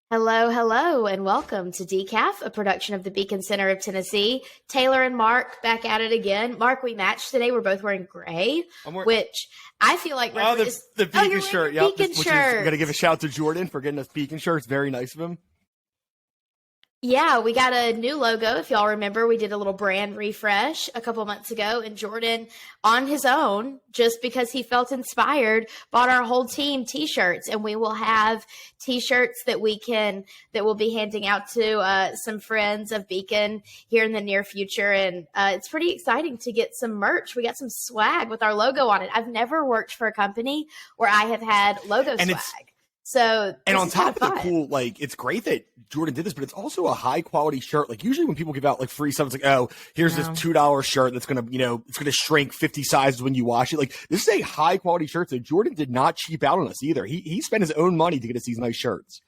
Hello, hello, and welcome to Decaf, a production of the Beacon Center of Tennessee. Taylor and Mark back at it again. Mark, we matched today. We're both wearing gray, which I feel like the Beacon shirt. Yeah, Beacon shirt. We got to give a shout out to Jordan for getting us Beacon shirts. Very nice of him. Yeah, we got a new logo. If y'all remember, we did a little brand refresh a couple months ago, and Jordan, on his own, just because he felt inspired, bought our whole team T-shirts, and we will have T-shirts that we'll be handing out to some friends of Beacon here in the near future, and it's pretty exciting to get some merch. We got some swag with our logo on it. I've never worked for a company where I have had logo swag. And on top of the cool, it's great that Jordan did this, but it's also a high quality shirt. Like usually when people give out free stuff, it's like, oh, here's this $2 shirt that's gonna, it's gonna shrink 50 sizes when you wash it. Like this is a high quality shirt. So Jordan did not cheap out on us either. He spent his own money to get us these nice shirts.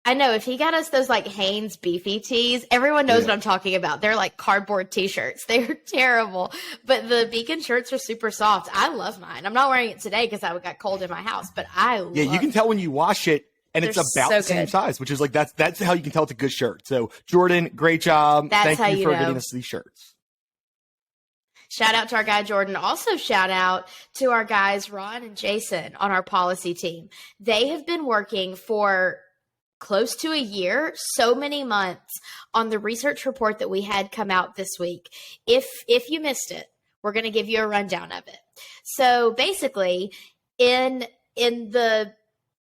I know if he got us those Hanes beefy tees, everyone knows what I'm talking about. They're like cardboard t-shirts. They're terrible, but the Beacon shirts are super soft. I love mine. I'm not wearing it today because I got cold in my house, but you can tell when you wash it and it's about the same size, which is that's how you can tell it's a good shirt. So Jordan, great job. Thank you for getting us these shirts. Shout out to our guy, Jordan. Also shout out to our guys, Ron and Jason on our policy team. They have been working for close to a year, so many months on the research report that we had come out this week. If you missed it, we're going to give you a rundown of it. So basically, in the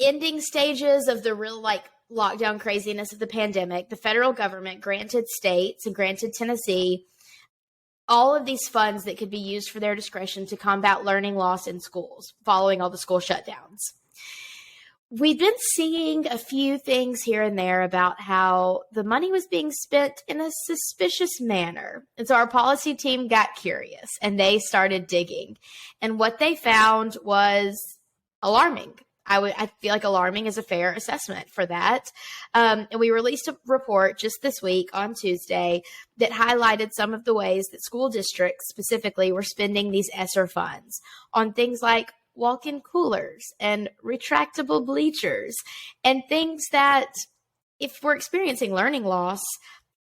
ending stages of the real lockdown craziness of the pandemic, the federal government granted states and granted Tennessee all of these funds that could be used for their discretion to combat learning loss in schools following all the school shutdowns. We've been seeing a few things here and there about how the money was being spent in a suspicious manner. And so our policy team got curious and they started digging. And what they found was alarming. I feel like alarming is a fair assessment for that. And we released a report just this week on Tuesday that highlighted some of the ways that school districts specifically were spending these ESSER funds on things like walk-in coolers and retractable bleachers and things that, if we're experiencing learning loss,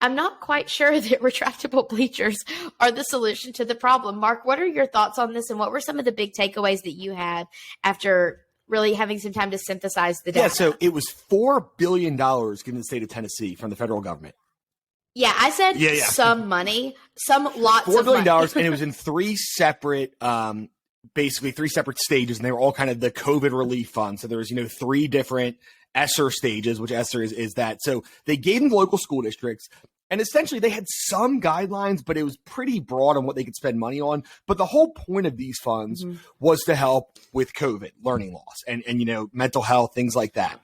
I'm not quite sure that retractable bleachers are the solution to the problem. Mark, what are your thoughts on this, and what were some of the big takeaways that you had after really having some time to synthesize the data? Yeah, so it was $4 billion given to the state of Tennessee from the federal government. Yeah, I said some money, some lots of money. $4 billion, and it was in three separate stages, and they were all kind of the COVID relief fund. So there was, three different ESSER stages, which ESSER is that. So they gave them to local school districts, and essentially they had some guidelines, but it was pretty broad on what they could spend money on. But the whole point of these funds was to help with COVID, learning loss, and mental health, things like that.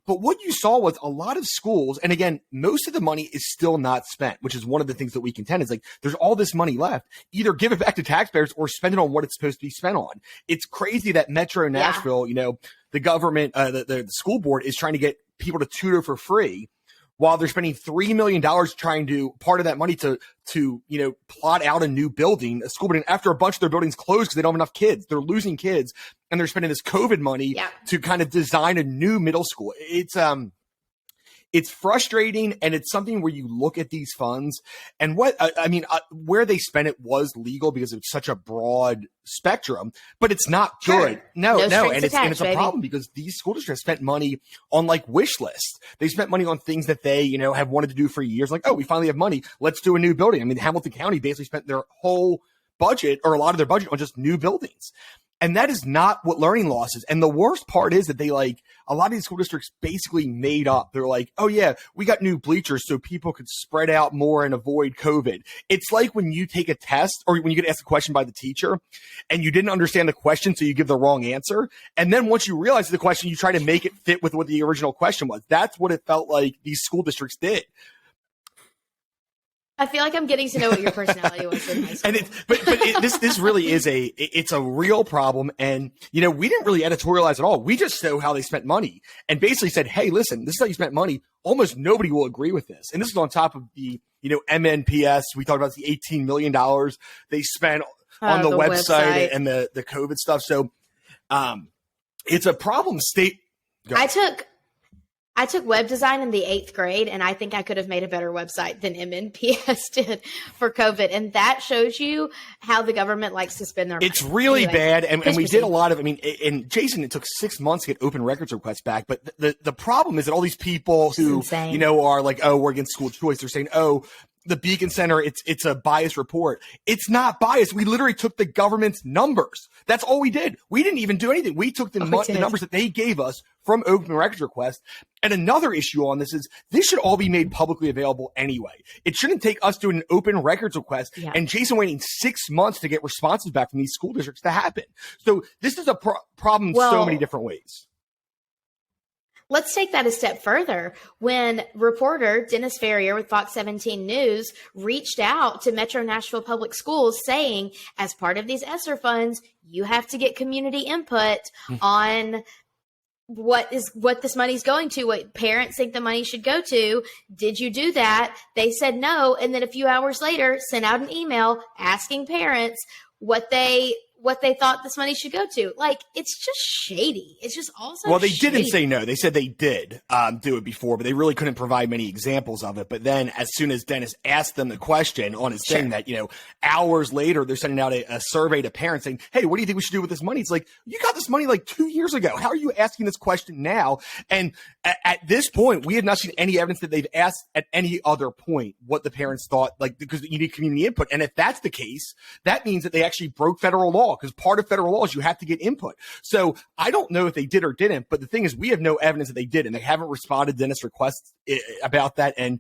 But what you saw was a lot of schools, and again, most of the money is still not spent, which is one of the things that we contend is there's all this money left. Either give it back to taxpayers or spend it on what it's supposed to be spent on. It's crazy that Metro Nashville, the government, the school board is trying to get people to tutor for free, while they're spending $3 million trying to part of that money to plot out a new building, a school building, after a bunch of their buildings closed because they don't have enough kids. They're losing kids, and they're spending this COVID money to kind of design a new middle school. It's frustrating, and it's something where you look at these funds and where they spent it was legal because it's such a broad spectrum, but it's not good. No, and it's a problem because these school districts spent money on wish lists. They spent money on things that they have wanted to do for years. We finally have money. Let's do a new building. I mean, Hamilton County basically spent their whole budget, or a lot of their budget, on just new buildings. And that is not what learning loss is. And the worst part is that they a lot of these school districts basically made up. They're like, oh yeah, we got new bleachers so people could spread out more and avoid COVID. It's like when you take a test or when you get asked a question by the teacher and you didn't understand the question, so you give the wrong answer. And then once you realize the question, you try to make it fit with what the original question was. That's what it felt like these school districts did. I feel like I'm getting to know what your personality was in high school. This really is it's a real problem. And, we didn't really editorialize at all. We just know how they spent money and basically said, hey, listen, this is how you spent money. Almost nobody will agree with this. And this is on top of the, MNPS. We talked about the $18 million they spent on the website and the COVID stuff. So it's a problem state. I took I took web design in the 8th grade, and I think I could have made a better website than MNPS did for COVID. And that shows you how the government likes to spend their money. It's really anyway, bad. And we did a lot of, and Jason, it took 6 months to get open records requests back. But the problem is that all these people who, are like, oh, we're against school choice. They're saying, oh, the Beacon Center, it's a biased report. It's not biased. We literally took the government's numbers. That's all we did. We didn't even do anything. We took the numbers that they gave us from open records requests. And another issue on this is this should all be made publicly available anyway. It shouldn't take us doing an open records request and Jason waiting 6 months to get responses back from these school districts to happen. So this is a problem in so many different ways. Let's take that a step further. When reporter Dennis Ferrier with Fox 17 News reached out to Metro Nashville Public Schools saying, as part of these ESSER funds, you have to get community input on what this money's going to, what parents think the money should go to. Did you do that? They said no. And then a few hours later, sent out an email asking parents what they thought this money should go to. Like, it's just shady. It's just also Well, they shady. didn't say no. They said they did do it before, but they really couldn't provide many examples of it. But then as soon as Dennis asked them the question on his thing that, hours later, they're sending out a survey to parents saying, hey, what do you think we should do with this money? It's like, you got this money like 2 years ago. How are you asking this question now? And at this point, we have not seen any evidence that they've asked at any other point what the parents thought, like, because you need community input. And if that's the case, that means that they actually broke federal law, because part of federal law is you have to get input. So I don't know if they did or didn't, but the thing is, we have no evidence that they did, and they haven't responded to Dennis' requests about that. And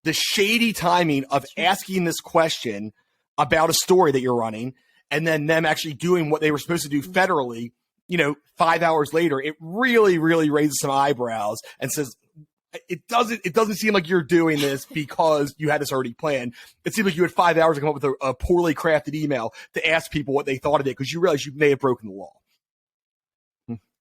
the shady timing of asking this question about a story that you're running and then them actually doing what they were supposed to do federally, 5 hours later, it really, really raises some eyebrows and says, it doesn't seem like you're doing this because you had this already planned. It seems like you had 5 hours to come up with a poorly crafted email to ask people what they thought of it because you realize you may have broken the law.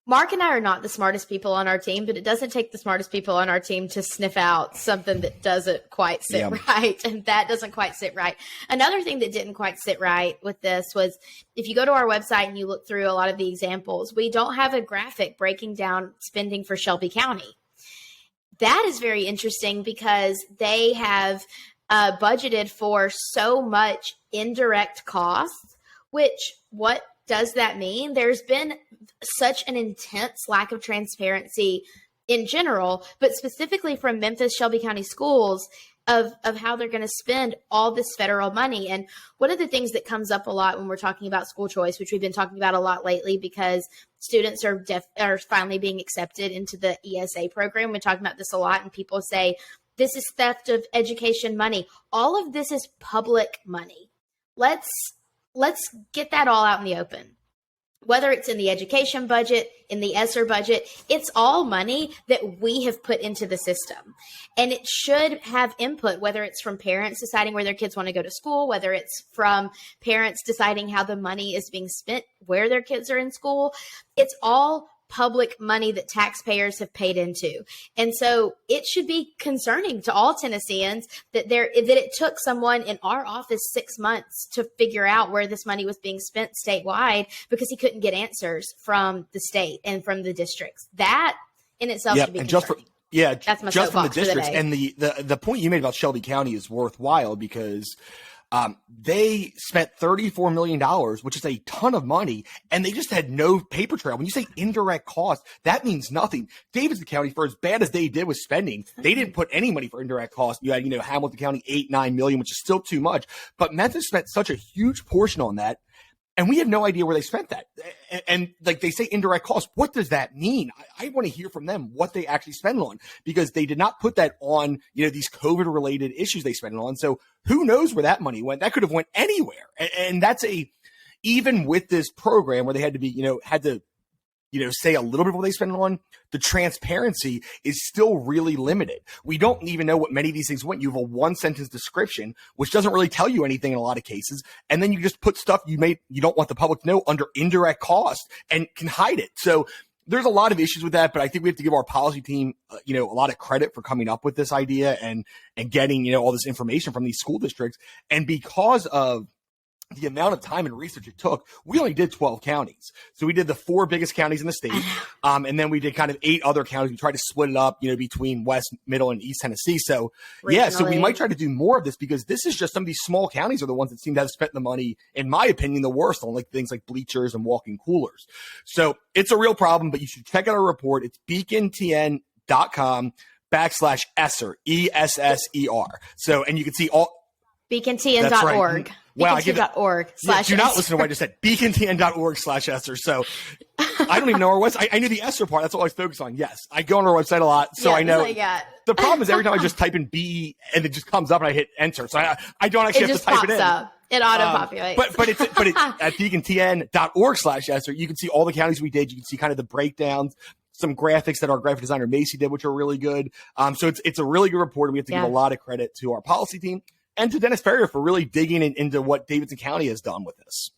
Mark and I are not the smartest people on our team, but it doesn't take the smartest people on our team to sniff out something that doesn't quite sit right. And that doesn't quite sit right. Another thing that didn't quite sit right with this was if you go to our website and you look through a lot of the examples, we don't have a graphic breaking down spending for Shelby County. That is very interesting because they have budgeted for so much indirect costs, which what does that mean? There's been such an intense lack of transparency in general, but specifically from Memphis Shelby County Schools of how they're going to spend all this federal money. And one of the things that comes up a lot when we're talking about school choice, which we've been talking about a lot lately because students are finally being accepted into the ESA program. We're talking about this a lot, and people say, this is theft of education money. All of this is public money. Let's get that all out in the open. Whether it's in the education budget, in the ESSER budget, it's all money that we have put into the system. And it should have input, whether it's from parents deciding where their kids want to go to school, whether it's from parents deciding how the money is being spent, where their kids are in school. It's all public money that taxpayers have paid into. And so it should be concerning to all Tennesseans that it took someone in our office 6 months to figure out where this money was being spent statewide because he couldn't get answers from the state and from the districts. That in itself should be concerning. That's my just from the districts. And the point you made about Shelby County is worthwhile because they spent $34 million, which is a ton of money, and they just had no paper trail. When you say indirect cost, that means nothing. Davidson County, for as bad as they did with spending, they didn't put any money for indirect cost. You had, Hamilton County, $8-9 million, which is still too much. But Memphis spent such a huge portion on that. And we have no idea where they spent that. And like they say, indirect costs, what does that mean? I want to hear from them what they actually spend on, because they did not put that on, these COVID related issues they spent it on. So who knows where that money went? That could have went anywhere. And that's even with this program where they had to be, say a little bit of what they spend it on, the transparency is still really limited. We don't even know what many of these things went. You have a 1-sentence description, which doesn't really tell you anything in a lot of cases. And then you just put stuff you don't want the public to know under indirect cost and can hide it. So there's a lot of issues with that, but I think we have to give our policy team, a lot of credit for coming up with this idea and getting, all this information from these school districts. And because of the amount of time and research it took, we only did 12 counties. So we did the 4 biggest counties in the state. And then we did kind of 8 other counties. We tried to split it up, between West, Middle, and East Tennessee. So yeah, so we might try to do more of this, because this is just some of these small counties are the ones that seem to have spent the money, in my opinion, the worst on like things like bleachers and walk-in coolers. So it's a real problem, but you should check out our report. It's beacontn.com/ESSER, ESSER. So, and you can see all beacontn.org. Wow, beacontn.org. Do not listen to what I just said. beacontn.org/ESSER. So I don't even know our website. I knew the ESSER part. That's all I focus on. Yes, I go on our website a lot, so I know. The problem is every time I just type in B and it just comes up and I hit enter. So I don't actually have to type it in. Up. It auto-populates. But it's at beacontn.org/ESSER. You can see all the counties we did. You can see kind of the breakdowns, some graphics that our graphic designer Macy did, which are really good. So it's a really good report. And we have to give a lot of credit to our policy team and to Dennis Ferrier for really digging into what Davidson County has done with this.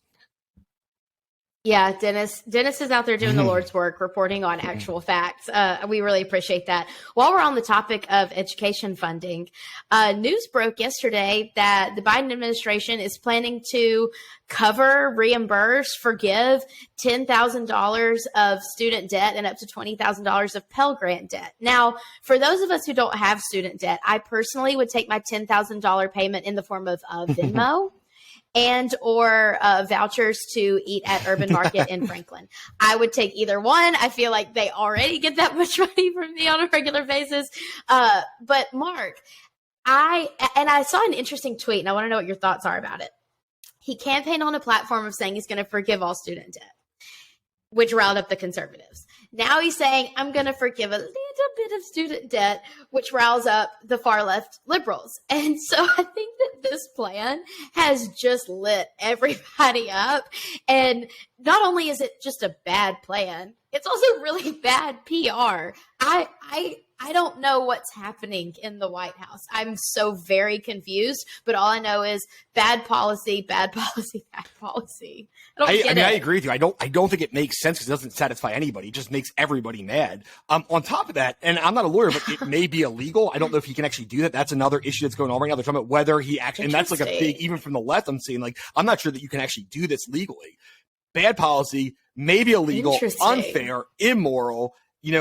Yeah, Dennis is out there doing the Lord's work, reporting on actual facts. We really appreciate that. While we're on the topic of education funding, news broke yesterday that the Biden administration is planning to cover, reimburse, forgive $10,000 of student debt and up to $20,000 of Pell Grant debt. Now, for those of us who don't have student debt, I personally would take my $10,000 payment in the form of Venmo. And or vouchers to eat at Urban Market in Franklin. I would take either one. I feel like they already get that much money from me on a regular basis. But Mark, I saw an interesting tweet, and I want to know what your thoughts are about it. He campaigned on a platform of saying he's going to forgive all student debt, which riled up the conservatives. Now he's saying, I'm going to forgive a little bit of student debt, which riles up the far left liberals. And so I think that this plan has just lit everybody up. And not only is it just a bad plan, it's also really bad PR. I don't know what's happening in the White House. I'm so very confused, but all I know is bad policy, bad policy, bad policy. I agree with you. I don't think it makes sense because it doesn't satisfy anybody. It just makes everybody mad. On top of that, and I'm not a lawyer, but it may be illegal. I don't know if he can actually do that. That's another issue that's going on right now. They're talking about whether he actually, and that's like a big, even from the left, I'm seeing I'm not sure that you can actually do this legally. Bad policy, maybe illegal, unfair, immoral.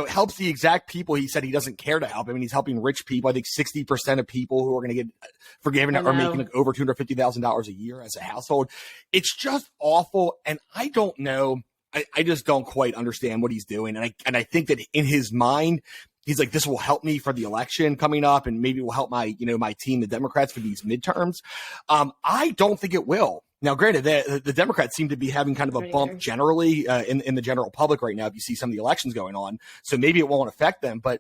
Helps the exact people he said he doesn't care to help. I mean, he's helping rich people. I think 60% of people who are going to get forgiven are making over $250,000 a year as a household. It's just awful. And I don't know. I just don't quite understand what he's doing. And I think that in his mind, he's like, this will help me for the election coming up, and maybe it will help my team, the Democrats, for these midterms. I don't think it will. Now, granted, the Democrats seem to be having kind of a bump generally in the general public right now, if you see some of the elections going on. So maybe it won't affect them. But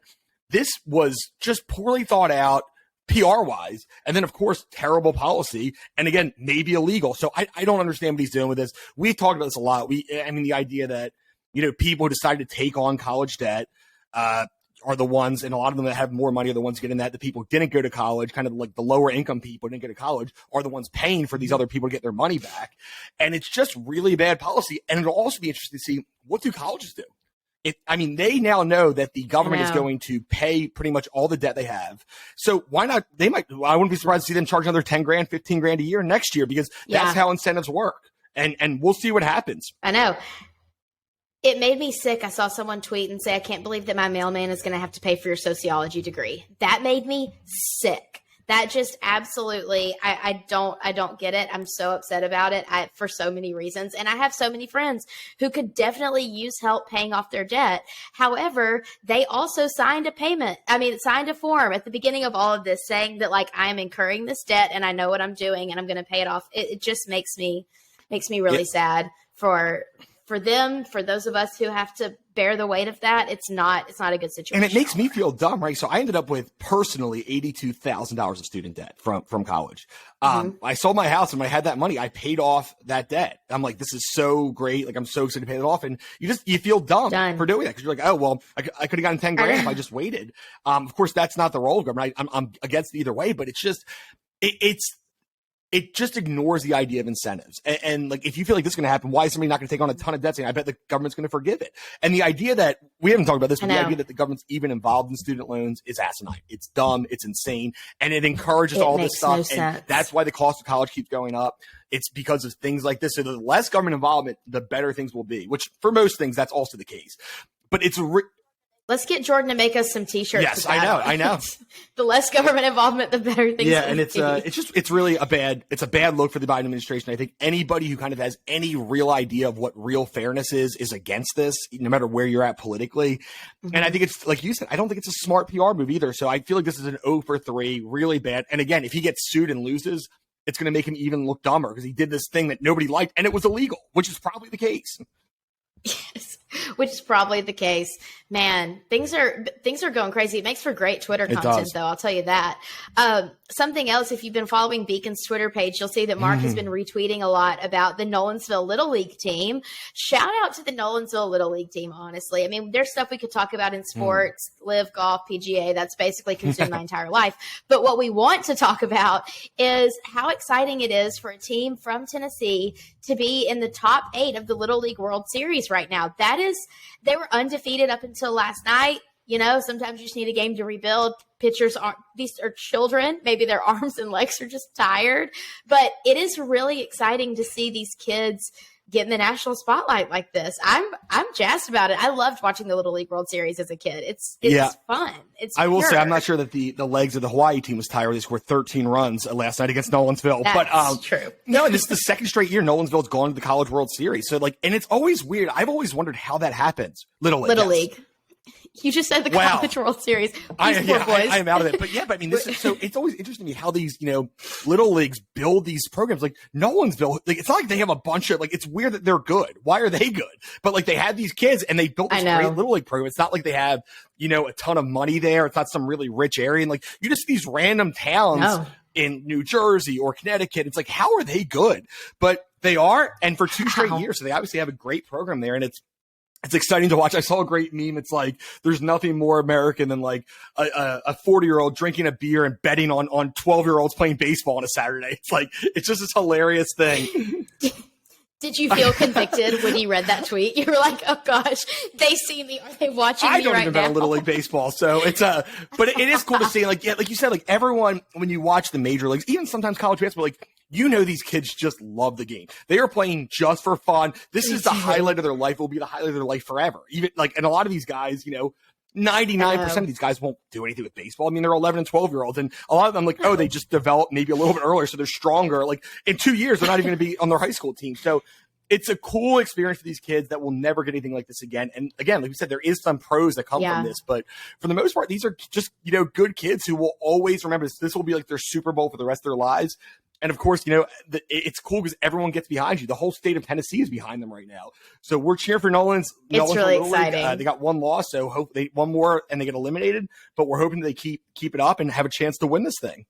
this was just poorly thought out, PR-wise. And then, of course, terrible policy. And again, maybe illegal. So I don't understand what he's doing with this. We've talked about this a lot. The idea that, people who decide to take on college debt are the ones, and a lot of them that have more money are the ones getting that. The people who didn't go to college, kind of like the lower income people who didn't go to college, are the ones paying for these other people to get their money back. And it's just really bad policy. And it'll also be interesting to see, what do colleges do? They now know that the government is going to pay pretty much all the debt they have. So why not? I wouldn't be surprised to see them charge another 10 grand, 15 grand a year next year, because that's how incentives work. And we'll see what happens. I know. It made me sick. I saw someone tweet and say, I can't believe that my mailman is going to have to pay for your sociology degree. That made me sick. That just absolutely, I don't get it. I'm so upset about it for so many reasons. And I have so many friends who could definitely use help paying off their debt. However, they also signed a form at the beginning of all of this saying that I'm incurring this debt and I know what I'm doing and I'm going to pay it off. It just makes me really sad for them, for those of us who have to bear the weight of that. It's not a good situation. And it makes me feel dumb, right? So I ended up with personally $82,000 of student debt from college. I sold my house, and when I had that money, I paid off that debt. I'm like, this is so great. I'm so excited to pay it off. And you feel dumb for doing that, because you're like, oh, well, I could have gotten 10 grand if I just waited. Of course, that's not the role of government. I'm against it either way, but it's just, it's it just ignores the idea of incentives. And like, if you feel like this is going to happen, why is somebody not going to take on a ton of debt? Saying, I bet the government's going to forgive it. And the idea that we haven't talked about this, but the idea that the government's even involved in student loans is asinine. It's dumb. It's insane. And it encourages all this stuff. And that's why the cost of college keeps going up. It's because of things like this. So the less government involvement, the better things will be, which for most things, that's also the case. But it's let's get Jordan to make us some T-shirts. Yes, I know. The less government involvement, the better things. Yeah, and it's really a bad look for the Biden administration. I think anybody who kind of has any real idea of what real fairness is against this, no matter where you're at politically. Mm-hmm. And I think it's like you said, I don't think it's a smart PR move either. So I feel like this is an 0 for 3, really bad. And again, if he gets sued and loses, it's going to make him even look dumber because he did this thing that nobody liked and it was illegal, which is probably the case. Yes, which is probably the case. Man, things are going crazy. It makes for great Twitter content, though. I'll tell you that. Something else, if you've been following Beacon's Twitter page, you'll see that Mark has been retweeting a lot about the Nolensville Little League team. Shout out to the Nolensville Little League team, honestly. I mean, there's stuff we could talk about in sports, live, golf, PGA. That's basically consumed my entire life. But what we want to talk about is how exciting it is for a team from Tennessee to be in the top 8 of the Little League World Series right now. They were undefeated up until last night. You know, sometimes you just need a game to rebuild. These are children. Maybe their arms and legs are just tired. But it is really exciting to see these kids get in the national spotlight like this. I'm jazzed about it. I loved watching the Little League World Series as a kid. It's fun. I will say I'm not sure that the legs of the Hawaii team was tired. They scored 13 runs last night against Nolensville. That's true. No, this is the second straight year Nolensville's gone to the College World Series. So and it's always weird. I've always wondered how that happens. Little League. You just said the College World Series. I am out of it. But I mean, it's always interesting to me how these, little leagues build these programs. Like Nolensville, it's not like they have a bunch of, it's weird that they're good. Why are they good? But they had these kids and they built this great little league program. It's not like they have, a ton of money there. It's not some really rich area. And you just see these random towns in New Jersey or Connecticut. It's like, how are they good? But they are. And for 2 straight years. So they obviously have a great program there. And it's exciting to watch. I saw a great meme. It's there's nothing more American than a 40-year-old drinking a beer and betting on 12-year-olds playing baseball on a Saturday. It's just this hilarious thing. Did you feel convicted when you read that tweet? You were like, oh gosh, they see me. Are they watching me right now? I don't even bet on Little League baseball. So it's but it is cool to see, like you said, everyone, when you watch the major leagues, even sometimes college basketball, these kids just love the game. They are playing just for fun. This is the highlight of their life. It will be the highlight of their life forever. Even and a lot of these guys, 99% of these guys won't do anything with baseball. I mean, they're 11 and 12-year-olds, and a lot of them, they just developed maybe a little bit earlier, so they're stronger. In 2 years, they're not even going to be on their high school team. So it's a cool experience for these kids that will never get anything like this again. And again, like we said, there is some pros that come from this, but for the most part, these are just, good kids who will always remember this. This will be their Super Bowl for the rest of their lives. And of course, it's cool because everyone gets behind you. The whole state of Tennessee is behind them right now. So we're cheering for Nolens. It's really exciting. They got 1 loss, so hope they 1 more and they get eliminated. But we're hoping they keep it up and have a chance to win this thing.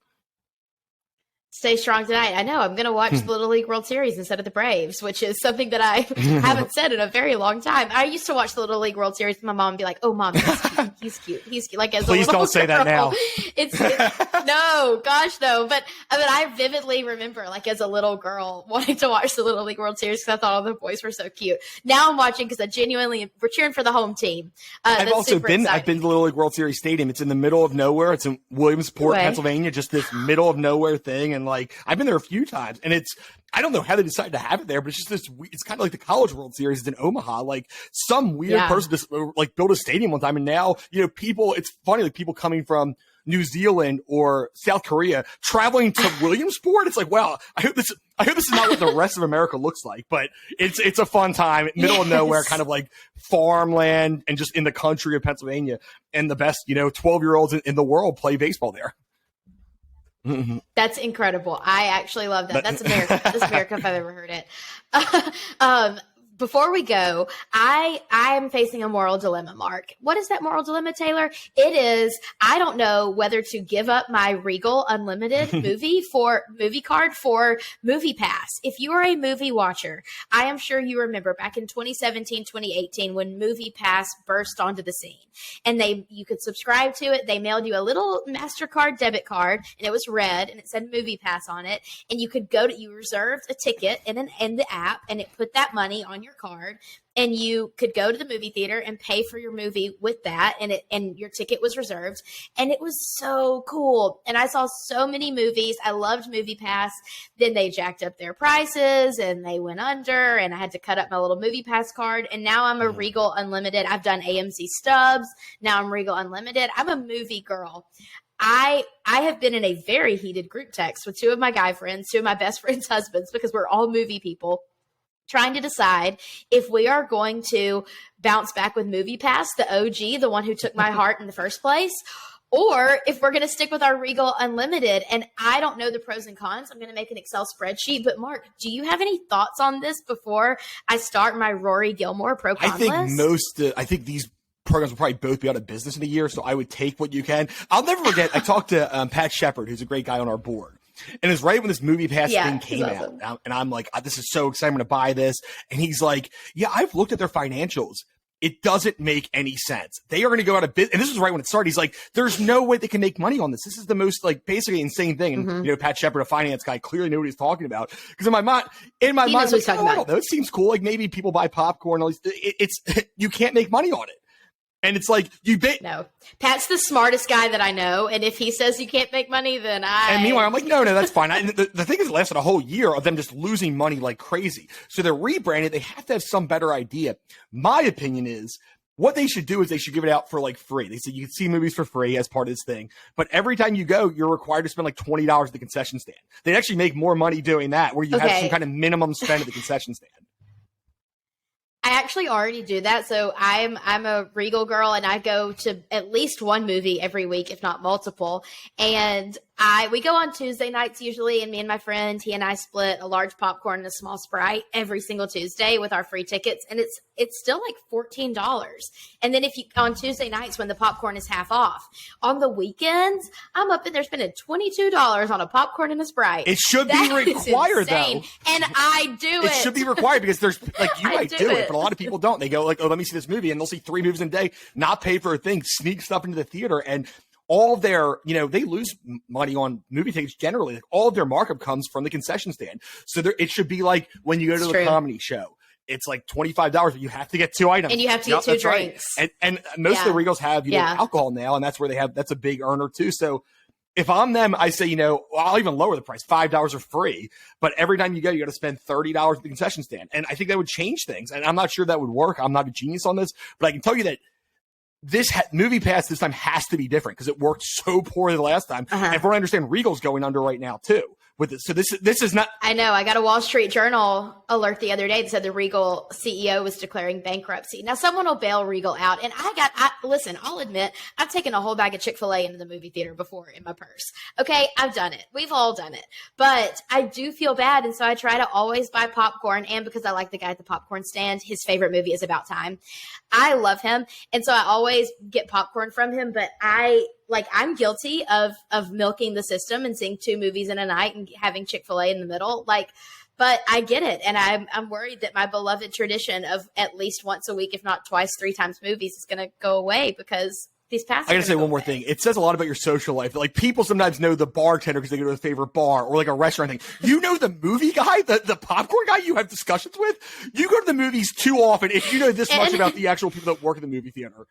Stay strong tonight. I know I'm going to watch the Little League World Series instead of the Braves, which is something that I haven't said in a very long time. I used to watch the Little League World Series. My mom would be like, "Oh, mom, he's cute. He's cute." As please don't say that now. It's no, gosh, no. But I vividly remember, as a little girl, wanting to watch the Little League World Series because I thought all the boys were so cute. Now I'm watching because we're cheering for the home team. I've been to the Little League World Series stadium. It's in the middle of nowhere. It's in Williamsport, Pennsylvania. Just this middle of nowhere thing. And I've been there a few times, and I don't know how they decided to have it there, but it's just it's kind of like the College World Series in Omaha. Some weird person just built a stadium one time, and now people. It's funny, people coming from New Zealand or South Korea traveling to Williamsport. It's wow, I hope this is not what the rest of America looks like, but it's a fun time, middle of nowhere, kind of farmland, and just in the country of Pennsylvania, and the best 12-year-olds in the world play baseball there. Mm-hmm. That's incredible. I actually love that. That's America. That's America if I've ever heard it. before we go, I am facing a moral dilemma, Mark. What is that moral dilemma, Taylor? It is, I don't know whether to give up my Regal Unlimited movie card for Moviepass. If you are a movie watcher, I am sure you remember back in 2017, 2018, when Moviepass burst onto the scene. And you could subscribe to it. They mailed you a little MasterCard debit card, and it was red, and it said Moviepass on it. And you could you reserved a ticket in the app, and it put that money on your card, and you could go to the movie theater and pay for your movie with that, and your ticket was reserved, and it was so cool. And I saw so many movies. I loved MoviePass. Then they jacked up their prices and they went under, and I had to cut up my little MoviePass card, and now I'm a Regal Unlimited. I've done AMC Stubs. Now I'm Regal Unlimited. I'm a movie girl. I have been in a very heated group text with two of my guy friends, two of my best friends' husbands, because we're all movie people, trying to decide if we are going to bounce back with MoviePass, the OG, the one who took my heart in the first place, or if we're going to stick with our Regal Unlimited. And I don't know the pros and cons. I'm going to make an Excel spreadsheet. But Mark, do you have any thoughts on this before I start my Rory Gilmore pro-con list? I think these programs will probably both be out of business in a year, so I would take what you can. I'll never forget, I talked to Pat Shepard, who's a great guy on our board. And it's right when this MoviePass thing came out. And I'm like, this is so exciting. I'm going to buy this. And he's like, yeah, I've looked at their financials. It doesn't make any sense. They are going to go out of business. And this was right when it started. He's like, there's no way they can make money on this. This is the most basically insane thing. And Pat Shepard, a finance guy, clearly knew what he's talking about. Because in my mind, I was like, I don't know. It seems cool. Like maybe people buy popcorn. All these, you can't make money on it. And it's like, no. Pat's the smartest guy that I know. And if he says you can't make money, then And meanwhile, I'm like, no, that's fine. The thing is, it lasted a whole year of them just losing money like crazy. So they're rebranded. They have to have some better idea. My opinion is, what they should do is they should give it out for free. They said you can see movies for free as part of this thing. But every time you go, you're required to spend $20 at the concession stand. They'd actually make more money doing that, where you have some kind of minimum spend at the concession stand. I actually already do that. So I'm a Regal girl, and I go to at least one movie every week, if not multiple. And we go on Tuesday nights usually, and me and my friend, he and I split a large popcorn and a small Sprite every single Tuesday with our free tickets, and it's still $14. And then if you on Tuesday nights when the popcorn is half off, on the weekends I'm up in there spending $22 on a popcorn and a Sprite. It should be required though, and I do it. It should be required because there's you might do it, but a lot of people don't. They go oh, let me see this movie, and they'll see 3 movies in a day, not pay for a thing, sneak stuff into the theater, and all of their, they lose money on movie tickets generally. All of their markup comes from the concession stand. So it should be like when you go to a comedy show, it's $25, but you have to get 2 items. And you have to get 2 drinks. Right. And most of the Regals have, alcohol now, and that's where that's a big earner too. So if I'm them, I say, I'll even lower the price. $5 are free, but every time you go, you got to spend $30 at the concession stand. And I think that would change things. And I'm not sure that would work. I'm not a genius on this, but I can tell you that this MoviePass this time has to be different because it worked so poorly the last time. And from what I understand, Regal's going under right now too. With it. So this is not. I know. I got a Wall Street Journal alert the other day that said the Regal CEO was declaring bankruptcy. Now someone will bail Regal out, and listen. I'll admit I've taken a whole bag of Chick-fil-A into the movie theater before in my purse. Okay, I've done it. We've all done it, but I do feel bad, and so I try to always buy popcorn. And because I like the guy at the popcorn stand, his favorite movie is About Time. I love him, and so I always get popcorn from him. But I'm guilty of milking the system and seeing 2 movies in a night and having Chick-fil-A in the middle. But I get it. And I'm worried that my beloved tradition of at least once a week, if not twice, 3 times movies is going to go away because these passes. I got to say one more thing. It says a lot about your social life. People sometimes know the bartender because they go to a favorite bar or a restaurant thing. You know the movie guy, the popcorn guy you have discussions with? You go to the movies too often if you know this much about the actual people that work in the movie theater.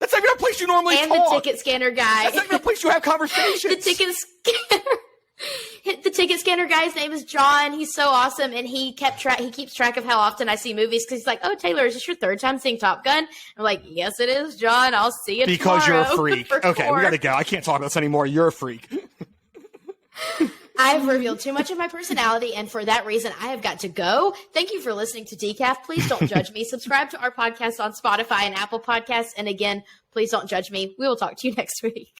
That's not even a place you normally talk. And the ticket scanner guy. That's not even a place you have conversations. The ticket scanner guy's name is John. He's so awesome, and he keeps track of how often I see movies because he's like, "Oh, Taylor, is this your 3rd time seeing Top Gun?" I'm like, "Yes, it is, John. I'll see you because tomorrow." You're a freak. Okay, we gotta go. I can't talk about this anymore. You're a freak. I've revealed too much of my personality, and for that reason, I have got to go. Thank you for listening to Decaf. Please don't judge me. Subscribe to our podcast on Spotify and Apple Podcasts. And again, please don't judge me. We will talk to you next week.